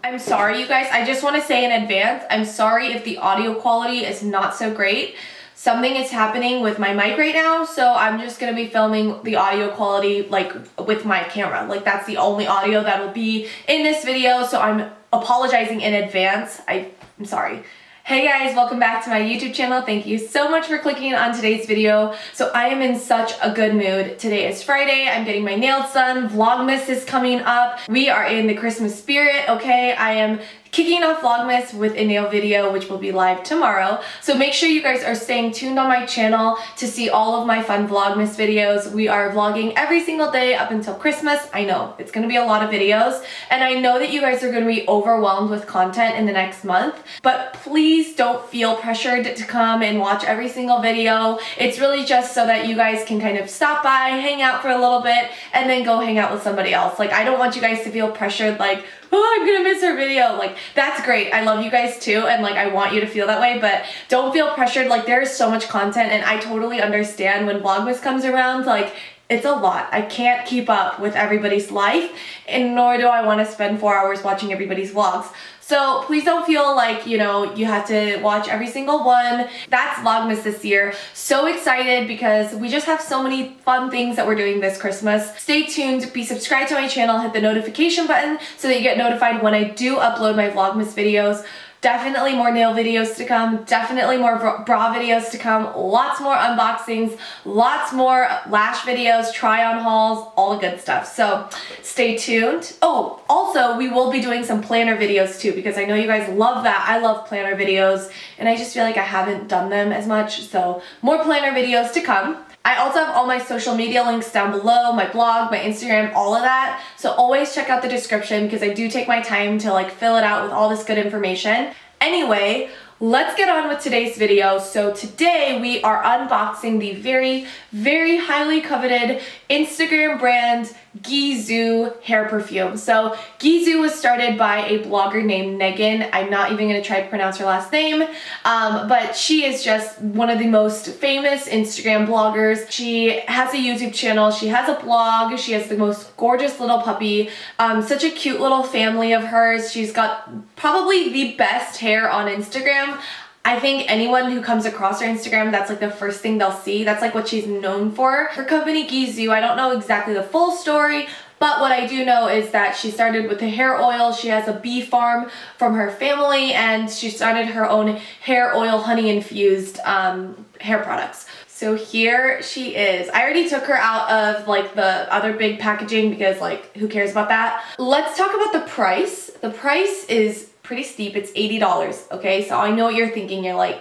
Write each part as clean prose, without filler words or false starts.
I'm sorry, you guys. I just want to say in advance, I'm sorry if the audio quality is not so great. Something is happening with my mic right now, so I'm just going to be filming the audio quality like with my camera. Like that's the only audio that will be in this video, so I'm apologizing in advance. I'm sorry. Hey guys, welcome back to my YouTube channel. Thank you so much for clicking on today's video. So I am in such a good mood. Today is Friday, I'm getting my nails done, Vlogmas is coming up. We are in the Christmas spirit, okay? I am kicking off Vlogmas with a nail video, which will be live tomorrow. So make sure you guys are staying tuned on my channel to see all of my fun Vlogmas videos. We are vlogging every single day up until Christmas. I know, it's gonna be a lot of videos, and I know that you guys are gonna be overwhelmed with content in the next month, but please don't feel pressured to come and watch every single video. It's really just so that you guys can kind of stop by, hang out for a little bit, and then go hang out with somebody else. Like, I don't want you guys to feel pressured like, oh, I'm gonna miss her video. Like, that's great. I love you guys too, and like, I want you to feel that way, but don't feel pressured. Like, there is so much content, and I totally understand when Vlogmas comes around, like, it's a lot. I can't keep up with everybody's life, and nor do I want to spend 4 hours watching everybody's vlogs. So please don't feel like, you know, you have to watch every single one. That's Vlogmas this year. So excited because we just have so many fun things that we're doing this Christmas. Stay tuned, be subscribed to my channel, hit the notification button so that you get notified when I do upload my Vlogmas videos. Definitely more nail videos to come, definitely more bra videos to come, lots more unboxings, lots more lash videos, try on hauls, all the good stuff. So stay tuned. Oh, also we will be doing some planner videos too, because I know you guys love that. I love planner videos, and I just feel like I haven't done them as much, so more planner videos to come. I also have all my social media links down below, my blog, my Instagram, all of that. So always check out the description because I do take my time to like fill it out with all this good information. Anyway, let's get on with today's video. So today we are unboxing the very, very highly coveted Instagram brand Gisou hair perfume. So Gisou was started by a blogger named Megan. I'm not even going to try to pronounce her last name, but she is just one of the most famous Instagram bloggers. She has a YouTube channel, she has a blog, she has the most gorgeous little puppy, such a cute little family of hers. She's got probably the best hair on Instagram. I think anyone who comes across her Instagram, that's like the first thing they'll see. That's like what she's known for. Her company Gisou, I don't know exactly the full story, but what I do know is that she started with the hair oil. She has a bee farm from her family, and she started her own hair oil honey infused hair products. So here she is. I already took her out of like the other big packaging because like who cares about that? Let's talk about the price. The price is pretty steep. It's $80, okay? So I know what you're thinking. You're like,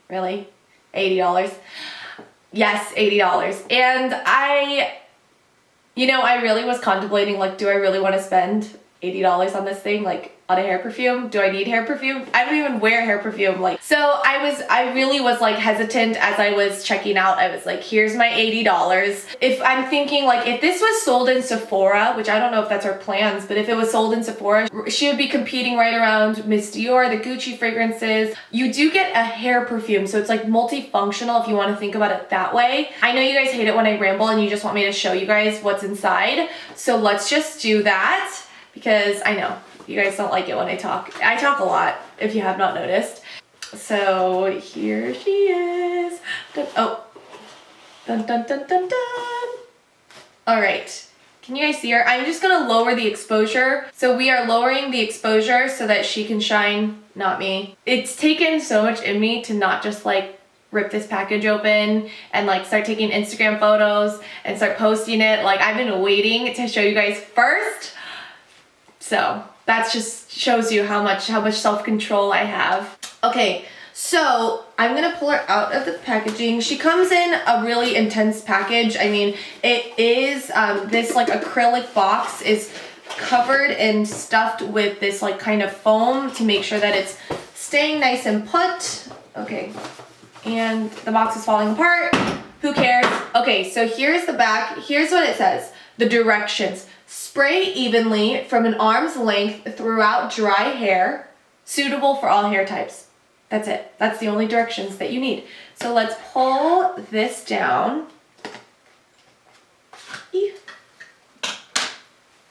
really? $80? Yes, $80. And I really was contemplating, like, do I really want to spend $80 on this thing? Like, on a hair perfume? Do I need hair perfume? I don't even wear hair perfume. Like, so I really was like hesitant as I was checking out. I was like, here's my $80. If I'm thinking like, if this was sold in Sephora, which I don't know if that's her plans, but if it was sold in Sephora, she would be competing right around Miss Dior, the Gucci fragrances. You do get a hair perfume, so it's like multifunctional if you want to think about it that way. I know you guys hate it when I ramble and you just want me to show you guys what's inside. So let's just do that because I know you guys don't like it when I talk. I talk a lot, if you have not noticed. So here she is. Oh, dun dun dun dun dun. All right, can you guys see her? I'm just gonna lower the exposure. So we are lowering the exposure so that she can shine, not me. It's taken so much in me to not just like rip this package open and like start taking Instagram photos and start posting it. Like, I've been waiting to show you guys first. So that just shows you how much self-control I have. Okay, so I'm gonna pull her out of the packaging. She comes in a really intense package. I mean, it is, this like acrylic box is covered and stuffed with this like kind of foam to make sure that it's staying nice and put. Okay, and the box is falling apart. Who cares? Okay, so here's the back. Here's what it says. The directions. Spray evenly from an arm's length throughout dry hair, suitable for all hair types. That's it. That's the only directions that you need. So let's pull this down.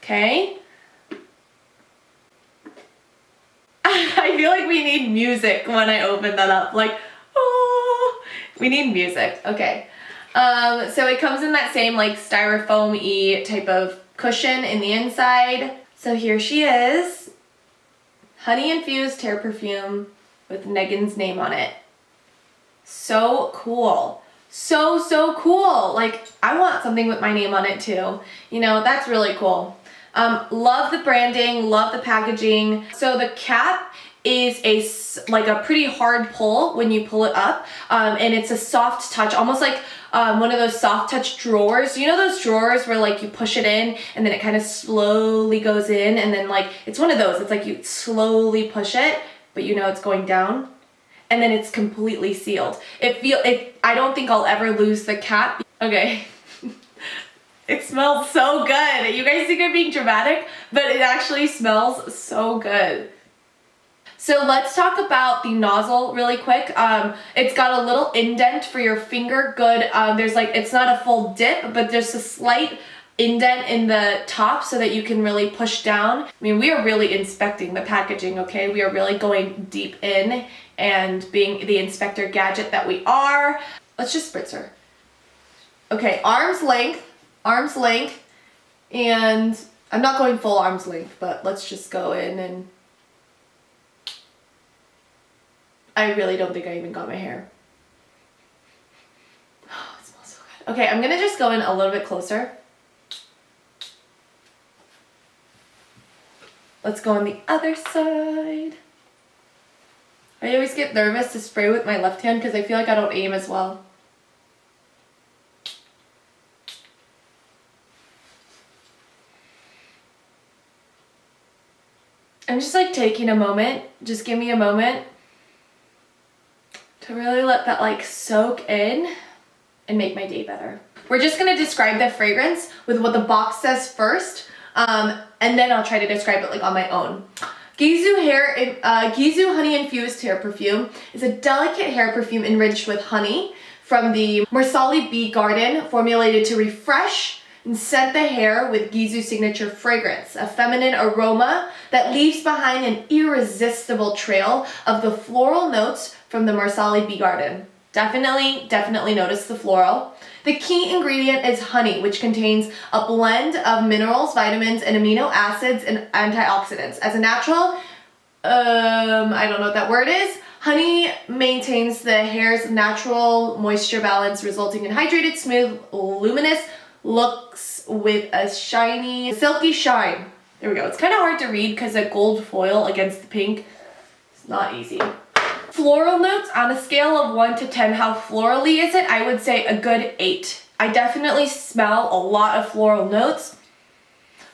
Okay. feel like we need music when I open that up. Like, oh, we need music. Okay. So it comes in that same like styrofoam-y type of cushion in the inside. So here she is. Honey infused hair perfume with Megan's name on it. So cool. So cool. Like, I want something with my name on it too. You know, that's really cool. Love the branding, love the packaging. So the cap is like a pretty hard pull when you pull it up, and it's a soft touch, almost like one of those soft touch drawers. You know those drawers where like you push it in and then it kind of slowly goes in, and then like it's one of those. It's like you slowly push it, but you know it's going down, and then it's completely sealed. I don't think I'll ever lose the cap. Okay. It smells so good. You guys think I'm being dramatic, but it actually smells so good. So let's talk about the nozzle really quick. It's got a little indent for your finger. Good. There's like, it's not a full dip, but there's a slight indent in the top so that you can really push down. I mean, we are really inspecting the packaging, okay? We are really going deep in and being the inspector gadget that we are. Let's just spritz her. Okay, arm's length, and I'm not going full arm's length, but let's just go in and I really don't think I even got my hair. Oh, it smells so good. Okay, I'm gonna just go in a little bit closer. Let's go on the other side. I always get nervous to spray with my left hand because I feel like I don't aim as well. I'm just like taking a moment, just give me a moment to really let that like soak in and make my day better. We're just gonna describe the fragrance with what the box says first, and then I'll try to describe it like on my own. Gisou Honey Infused Hair Perfume is a delicate hair perfume enriched with honey from the Marsali Bee Garden, formulated to refresh and scent the hair with Gisou signature fragrance, a feminine aroma that leaves behind an irresistible trail of the floral notes from the Marsali Bee Garden. Definitely notice the floral. The key ingredient is honey, which contains a blend of minerals, vitamins, and amino acids and antioxidants. As a natural, I don't know what that word is. Honey maintains the hair's natural moisture balance, resulting in hydrated, smooth, luminous looks with a shiny, silky shine. There we go. It's kind of hard to read because the gold foil against the pink. It's not easy. Floral notes, on a scale of 1 to 10, how florally is it? I would say a good 8. I definitely smell a lot of floral notes,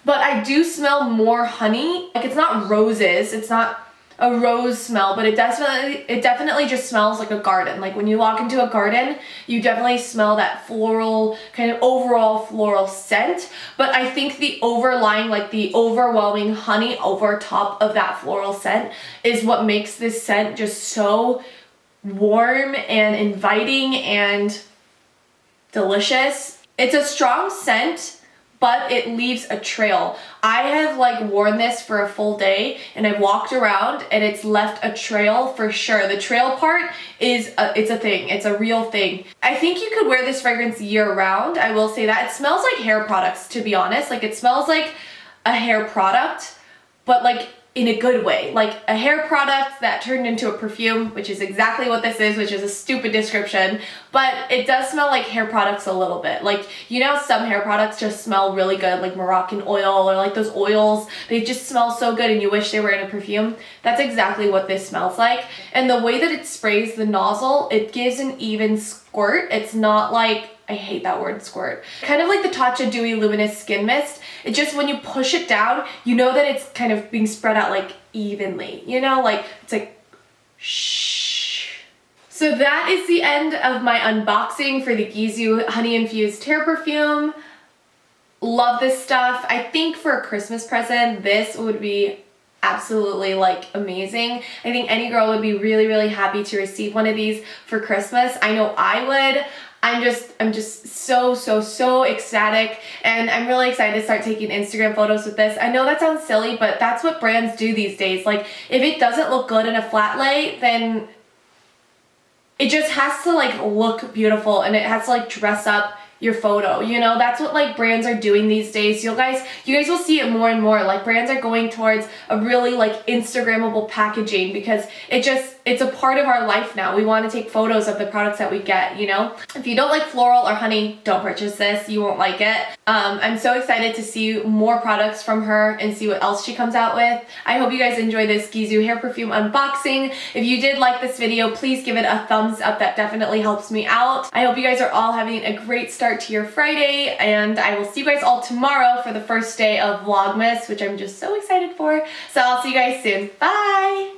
but I do smell more honey. Like, it's not roses, it's not a rose smell, but it definitely just smells like a garden. Like when you walk into a garden, you definitely smell that floral, kind of overall floral scent. But I think the overlying, like the overwhelming honey over top of that floral scent is what makes this scent just so warm and inviting and delicious. It's a strong scent, but it leaves a trail. I have like worn this for a full day and I've walked around and it's left a trail for sure. The trail part is it's a thing. It's a real thing. I think you could wear this fragrance year round. I will say that. It smells like hair products, to be honest. Like, it smells like a hair product, but like in a good way. Like a hair product that turned into a perfume, which is exactly what this is, which is a stupid description, but it does smell like hair products a little bit. Like, you know, some hair products just smell really good, like Moroccan oil or like those oils, they just smell so good and you wish they were in a perfume. That's exactly what this smells like. And the way that it sprays the nozzle, it gives an even squirt. It's not like, I hate that word, squirt. Kind of like the Tatcha Dewy Luminous Skin Mist. It just, when you push it down, you know that it's kind of being spread out like evenly, you know, like it's like shh. So that is the end of my unboxing for the Gisou Honey Infused Hair Perfume. Love this stuff. I think for a Christmas present, this would be absolutely like amazing. I think any girl would be really, really happy to receive one of these for Christmas. I know I would. I'm just so ecstatic, and I'm really excited to start taking Instagram photos with this. I know that sounds silly, but that's what brands do these days. Like, if it doesn't look good in a flat lay, then it just has to like look beautiful, and it has to like dress up your photo, you know? That's what like brands are doing these days. You guys will see it more and more. Like, brands are going towards a really like Instagrammable packaging, because it's a part of our life now. We want to take photos of the products that we get, you know? If you don't like floral or honey, don't purchase this. You won't like it. I'm so excited to see more products from her and see what else she comes out with. I hope you guys enjoy this Gisou hair perfume unboxing. If you did like this video, please give it a thumbs up. That definitely helps me out. I hope you guys are all having a great start to your Friday, and I will see you guys all tomorrow for the first day of Vlogmas, which I'm just so excited for. So I'll see you guys soon. Bye!